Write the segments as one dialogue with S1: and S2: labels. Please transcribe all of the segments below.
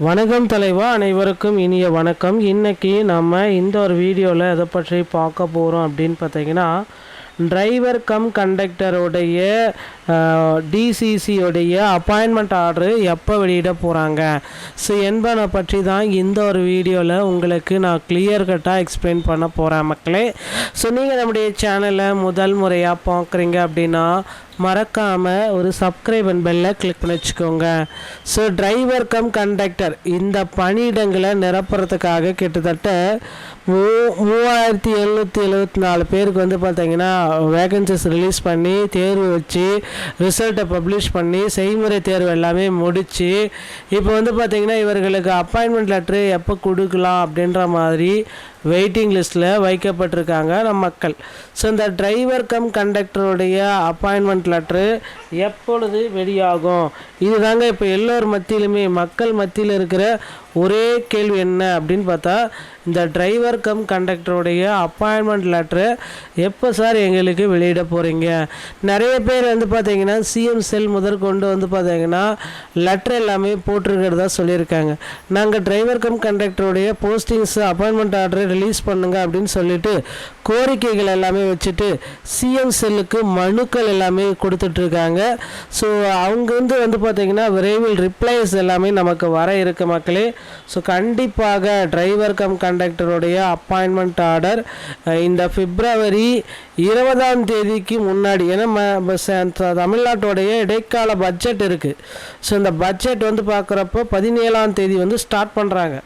S1: வணக்கம் தலைவா, அனைவருக்கும் இனிய வணக்கம். இன்றைக்கி நம்ம இந்த ஒரு வீடியோவில் எதை பற்றி பார்க்க போகிறோம் அப்படின்னு பார்த்தீங்கன்னா, டிரைவர் கம் கண்டக்டருடைய டிசிசியோடைய அப்பாயின்மெண்ட் ஆர்டரு எப்போ வெளியிட போகிறாங்க என்பதை பற்றி தான் இந்த ஒரு வீடியோவில் உங்களுக்கு நான் கிளியர் கட்டாக எக்ஸ்பிளைன் பண்ண போகிறேன் மக்களே. ஸோ நீங்கள் நம்முடைய சேனலை முதல் முறையாக பார்க்குறீங்க அப்படின்னா மறக்காமல் ஒரு சப்ஸ்கிரைப் அண்ட் பெல்லை கிளிக் பண்ணி வச்சுக்கோங்க. ஸோ டிரைவர் கம் கண்டக்டர் இந்த பணியிடங்களை நிரப்புறதுக்காக கிட்டத்தட்ட 3774 பேருக்கு வந்து பார்த்தீங்கன்னா வேகன்சிஸ் ரிலீஸ் பண்ணி தேர்வு வச்சு ரிசல்ட்டை பப்ளிஷ் பண்ணி செய்முறை தேர்வு எல்லாமே முடித்து இப்போ வந்து பார்த்திங்கன்னா இவர்களுக்கு அப்பாயின்மெண்ட் லெட்ரு எப்போ கொடுக்கலாம் அப்படின்ற மாதிரி வெயிட்டிங் லிஸ்ட்டில் வைக்கப்பட்டிருக்காங்க நம்ம மக்கள். ஸோ இந்த டிரைவர் கம் கண்டக்டருடைய அப்பாயின்மெண்ட் லெட்ரு எப்பொழுது வெளியாகும், இதுதாங்க இப்போ எல்லோர் மத்தியிலுமே மக்கள் மத்தியில் இருக்கிற ஒரே கேள்வி என்ன அப்படின்னு பார்த்தா, இந்த டிரைவர் கம் கண்டக்டருடைய அப்பாயின்மெண்ட் லெட்ரு எப்போ சார் எங்களுக்கு வெளியிட போகிறீங்க. நிறைய பேர் வந்து பார்த்திங்கன்னா சிஎம் செல் முதற்கொண்டு வந்து பார்த்திங்கன்னா லெட்ரு எல்லாமே போட்டிருக்கிறதா சொல்லியிருக்காங்க. நாங்கள் டிரைவர் கம் கண்டக்டருடைய போஸ்டிங்ஸ் அப்பாயின்மெண்ட் ஆர்டரை ரிலீஸ் பண்ணுங்க அப்படின்னு சொல்லிட்டு கோரிக்கைகள் எல்லாமே வச்சுட்டு சிஎம் செல்லுக்கு மனுக்கள் எல்லாமே கொடுத்துட்ருக்காங்க. ஸோ அவங்க வந்து பார்த்திங்கன்னா விரைவில் ரிப்ளைஸ் எல்லாமே நமக்கு வர இருக்கு மக்களே. ஸோ கண்டிப்பாக டிரைவர் கம் கண்டக்டருடைய அப்பாயின்மெண்ட் ஆர்டர் இந்த பிப்ரவரி 20 முன்னாடி, ஏன்னா தமிழ்நாட்டுடைய இடைக்கால பட்ஜெட் இருக்குது. ஸோ இந்த பட்ஜெட் வந்து பார்க்குறப்போ 17 வந்து ஸ்டார்ட் பண்ணுறாங்க.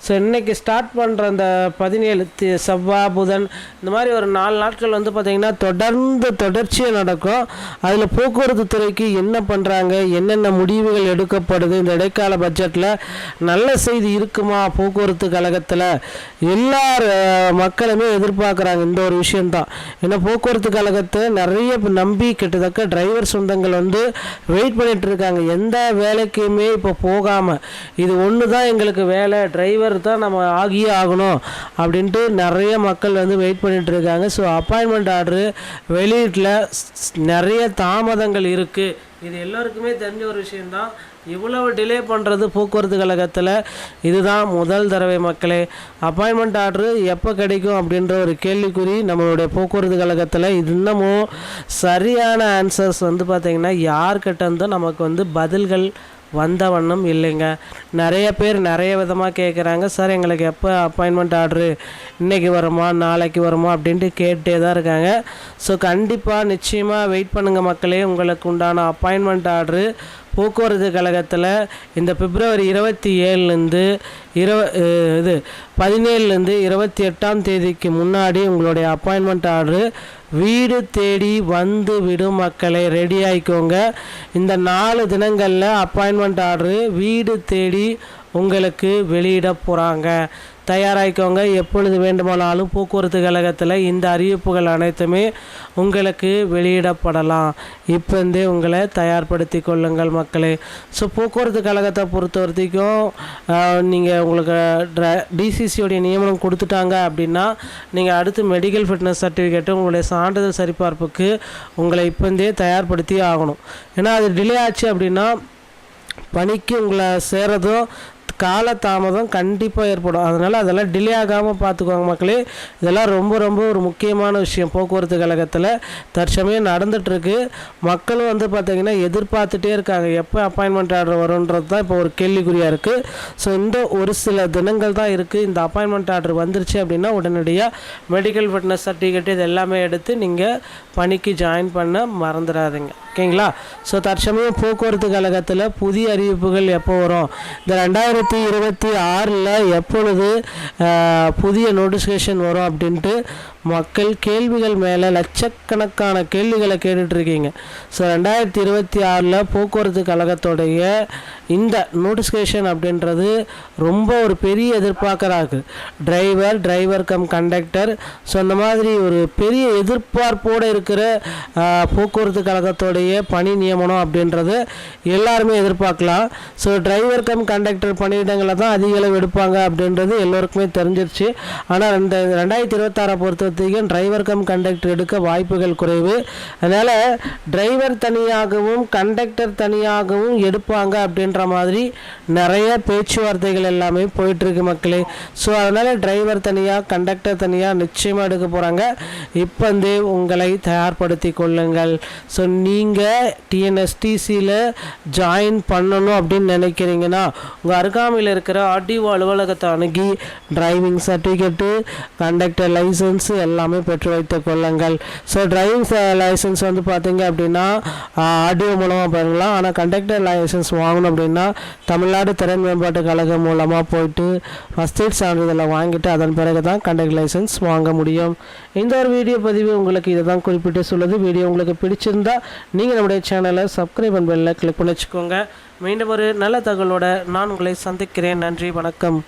S1: ஸோ இன்றைக்கி ஸ்டார்ட் பண்ணுற அந்த 17 செவ்வாய் புதன் இந்த மாதிரி ஒரு 4 நாட்கள் வந்து பார்த்திங்கன்னா தொடர்ச்சியாக நடக்கும். அதில் போக்குவரத்து துறைக்கு என்ன பண்ணுறாங்க, என்னென்ன முடிவுகள் எடுக்கப்படுது, இந்த இடைக்கால பட்ஜெட்டில் நல்ல செய்தி இருக்குமா போக்குவரத்து கழகத்தில், எல்லா மக்களுமே எதிர்பார்க்குறாங்க இந்த ஒரு விஷயந்தான். ஏன்னா போக்குவரத்து கழகத்தை நிறைய நம்பி கிட்டத்தட்ட டிரைவர் சொந்தங்கள் வந்து வெயிட் பண்ணிகிட்டு இருக்காங்க. எந்த வேலைக்குமே இப்போ போகாமல் இது ஒன்று தான் எங்களுக்கு வேலை, டிரைவர் தான் நம்ம ஆகியே ஆகணும் அப்படின்ட்டு நிறைய மக்கள் வந்து வெயிட் பண்ணிட்டு இருக்காங்க. ஸோ அப்பாயின்மெண்ட் ஆர்டரு வெளியீட்டில் நிறைய தாமதங்கள் இருக்குது. இது எல்லோருக்குமே தெரிஞ்ச ஒரு விஷயந்தான். இவ்வளவு டிலே பண்ணுறது போக்குவரத்து கழகத்தில் இதுதான் முதல் தடவை மக்களே. அப்பாயின்மெண்ட் ஆர்டரு எப்போ கிடைக்கும் அப்படின்ற ஒரு கேள்விக்குறி நம்மளுடைய போக்குவரத்து கழகத்தில் இன்னமும் சரியான ஆன்சர்ஸ் வந்து பார்த்திங்கன்னா யார்கிட்ட இருந்தோ நமக்கு வந்து பதில்கள் வந்த வண்ணம் இல்லைங்க. நிறைய பேர் நிறைய விதமாக கேட்குறாங்க, சார் எங்களுக்கு எப்போ அப்பாயின்மெண்ட் ஆர்டரு, இன்றைக்கி வருமா நாளைக்கு வருமா அப்படின்ட்டு கேட்டே தான் இருக்காங்க. ஸோ கண்டிப்பாக நிச்சயமாக வெயிட் பண்ணுங்கள் மக்களே. உங்களுக்கு உண்டான அப்பாயின்மெண்ட் ஆர்டரு போக்குவரத்து கழகத்தில் இந்த பிப்ரவரி 27 17 28 முன்னாடி உங்களுடைய அப்பாயின்மெண்ட் ஆர்டரு வீடு தேடி வந்து விடும் மக்களை. ரெடி ஆகிக்கோங்க. இந்த 4 தினங்களில் அப்பாயின்மெண்ட் ஆர்டரு வீடு தேடி உங்களுக்கு வெளியிட போகிறாங்க. தயாராகிக்கோங்க. எப்பொழுது வேண்டுமானாலும் போக்குவரத்து கழகத்தில் இந்த அறிவிப்புகள் அனைத்துமே உங்களுக்கு வெளியிடப்படலாம். இப்போந்தே உங்களை தயார்படுத்தி கொள்ளுங்கள் மக்களே. ஸோ போக்குவரத்து கழகத்தை பொறுத்த வரைக்கும் நீங்கள் உங்களுக்கு டிசிசியோடைய நியமனம் கொடுத்துட்டாங்க அப்படின்னா நீங்கள் அடுத்து மெடிக்கல் ஃபிட்னஸ் சர்டிஃபிகேட்டு உங்களுடைய சான்றிதழ் சரிபார்ப்புக்கு உங்களை இப்போந்தே தயார்படுத்தி ஆகணும். ஏன்னா அது டிலே ஆச்சு அப்படின்னா பணிக்கு உங்களை சேரதும் காலதாமதம் கண்டிப்பாக ஏற்படும். அதனால் அதெல்லாம் டிலே ஆகாமல் பார்த்துக்குவாங்க மக்களே. இதெல்லாம் ரொம்ப ஒரு முக்கியமான விஷயம் போக்குவரத்து கழகத்தில் தற்சமயம் நடந்துகிட்ருக்கு. மக்களும் வந்து பார்த்திங்கன்னா எதிர்பார்த்துட்டே இருக்காங்க எப்போ அப்பாயின்மெண்ட் ஆர்டர் வரும்ன்றது தான் இப்போ ஒரு கேள்விக்குறியாக இருக்குது. ஸோ இந்த ஒரு சில தினங்கள் தான் இருக்குது. இந்த அப்பாயின்மெண்ட் ஆர்டர் வந்துருச்சு அப்படின்னா உடனடியாக மெடிக்கல் ஃபிட்னஸ் சர்டிஃபிகேட் இது எல்லாமே எடுத்து நீங்கள் பணிக்கு ஜாயின் பண்ண மறந்துடாதீங்க, ஓகேங்களா. ஸோ தற்சமயம் போக்குவரத்து கழகத்தில் புதிய அறிவிப்புகள் எப்போ வரும், இந்த 2026 எப்பொழுது புதிய நோட்டிஃபிகேஷன் வரும் அப்படின்ட்டு மக்கள் கேள்விகள் மேலே லட்சக்கணக்கான கேள்விகளை கேட்டுட்ருக்கீங்க. ஸோ 2026 போக்குவரத்து கழகத்துடைய இந்த நோட்டிஃபிகேஷன் அப்படின்றது ரொம்ப ஒரு பெரிய எதிர்பார்க்குறாங்க டிரைவர் கம் கண்டக்டர். ஸோ அந்த மாதிரி ஒரு பெரிய எதிர்பார்ப்போடு இருக்கிற போக்குவரத்து கழகத்தோடைய பணி நியமனம் அப்படின்றது எல்லாருமே எதிர்பார்க்கலாம். ஸோ டிரைவர் கம் கண்டக்டர் பணியிடங்களை தான் அதிக அளவு எடுப்பாங்க அப்படின்றது எல்லோருக்குமே தெரிஞ்சிருச்சு. ஆனால் இந்த 2026 பொறுத்த பொறுத்தவரைக்கும் டிரைவர் கம் கண்டக்டர் எடுக்க வாய்ப்புகள் குறைவு. அதனால் டிரைவர் தனியாகவும் கண்டக்டர் தனியாகவும் எடுப்பாங்க அப்படின்ற மாதிரி நிறைய பேச்சுவார்த்தைகள் எல்லாமே போயிட்டுருக்கு மக்களே. ஸோ அதனால் டிரைவர் தனியாக கண்டக்டர் தனியாக நிச்சயமாக எடுக்க போகிறாங்க. இப்போ வந்து உங்களை தயார்படுத்தி கொள்ளுங்கள். ஸோ நீங்கள் டிஎன்எஸ்டிசியில் ஜாயின் பண்ணணும் அப்படின்னு நினைக்கிறீங்கன்னா உங்கள் அருகாமையில் இருக்கிற ஆர்டிஓ அலுவலகத்தை அணுகி டிரைவிங் சர்டிஃபிகேட்டு கண்டக்டர் லைசன்ஸு எல்லாமே பெற்று வைத்து கொள்ளுங்கள். ஸோ டிரைவிங் லைசன்ஸ் வந்து பார்த்தீங்க அப்படின்னா ஆர்டிஓ மூலமாக பண்ணலாம். ஆனால் கண்டக்டர் லைசன்ஸ் வாங்கணும் அப்படின்னா தமிழ்நாடு திறன் மேம்பாட்டு கழகம் மூலமாக போயிட்டு ஃபஸ்ட் எய்ட் சான்றிதழை வாங்கிட்டு அதன் பிறகு தான் கண்டக்டர் லைசன்ஸ் வாங்க முடியும். இந்த ஒரு வீடியோ பதிவு உங்களுக்கு இதை தான் குறிப்பிட்டு சொல்லுது. வீடியோ உங்களுக்கு பிடிச்சிருந்தா நீங்கள் நம்முடைய சேனலை சப்ஸ்கிரைப் பண்ண பெல்லை கிளிக் பண்ணி வச்சுக்கோங்க. மீண்டும் ஒரு நல்ல தகவலோட நான் உங்களை சந்திக்கிறேன். நன்றி, வணக்கம்.